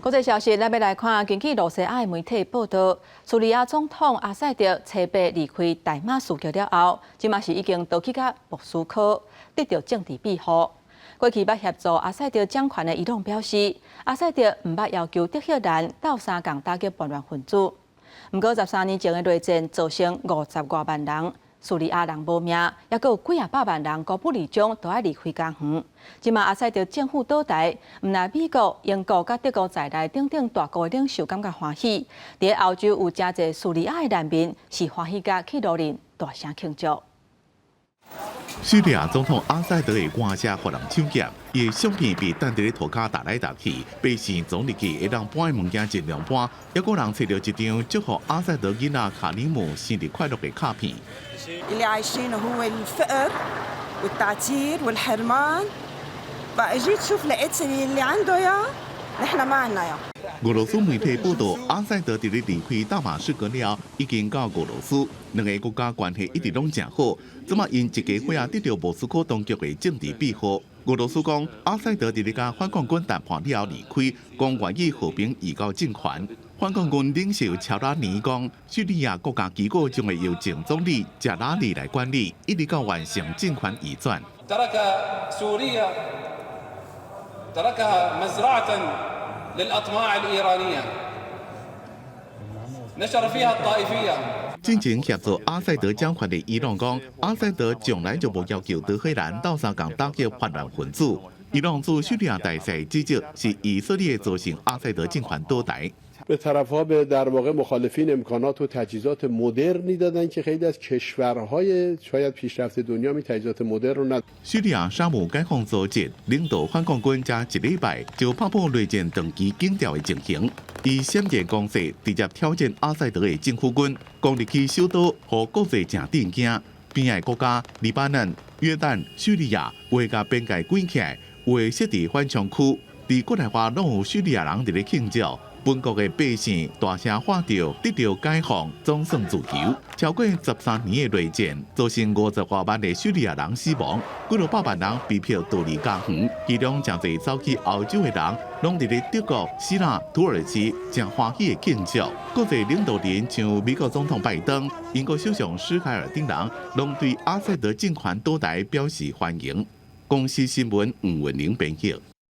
国际消息，咱要来看，根据罗西亚媒体报道，叙利亚总统阿塞德车白离开大马士革了后，即嘛是已经逃去到莫斯科，得到政治庇护。过去捌协助阿塞德掌权的伊朗表示，阿塞德唔捌要求德黑兰斗相共打击叛乱分子。不过13年前的内战造成50多万人。叙利亚人无命，也阁有几百万人孤不离种，都要离开家园。即马阿塞德政府倒台，毋但美国、英国甲德国在内等等大国领袖感觉欢喜，伫欧洲有真侪叙利亚的难民是欢喜甲去罗林大声庆祝。叙利亚总统阿塞德的官车互人抢劫，伊的相片被等伫咧涂骹踏来踏去，百姓总入去会当搬的物件尽量搬，还有人找到一张祝福阿塞德囡仔卡里姆生日快乐的卡片。اللي عايشينه هو الفقر والتعتير والحرمان فاجيت شوف لقيت اللي عنده اياه نحن ما عنا اياه 俄罗斯媒体报道，阿塞德伫咧离开大马士革了，已经到俄罗斯，两个国家关系一直拢真好。即马因一家伙仔得到莫斯科当局的政治庇护。俄罗斯讲，阿塞德伫咧甲反抗军谈判了后离开，讲愿意和平移交政权。反抗军领袖乔拉尼讲，叙利亚国家机构将会由前总理贾拉里来管理，一直到完成政权移转。تركها مزرعة للأطماع الإيرانية نشر فيها الطائفية 进前协助阿塞德掌权的伊朗讲，阿塞德从来就无要求德黑兰斗相共打击叛乱分子。伊朗驻叙利亚大使指责是以色列造成阿塞德政权倒台。به طرف‌ها به در واقع مخالفین امکانات و تجهیزات مدرنی دادن که خیلی از کشورهای شاید پیشرفته دنیا می تجهیزات مدرن رو ندارن. 叙利亚沙姆解放组织领导反抗军才一礼拜就拍破内战长期紧调的情形，以闪电攻势直接挑战阿塞德的政府军，攻入去首都，和国际真震惊。边爱国家黎巴嫩、约旦、叙利亚为甲边界关起来，为设置缓冲区，伫国内外拢有叙利亚人伫咧庆祝。本国的百姓大声喊着得到解放，总算自由。超过13年的内战，造成50多万的叙利亚人死亡，几落百万人被迫逃离家园，其中真侪走去欧洲的人，拢伫咧德国、希腊、土耳其，真欢喜的庆祝。国际领导人像美国总统拜登、英国首相施凯尔等人，拢对阿塞德政权倒台表示欢迎。公司新闻吴文玲编辑。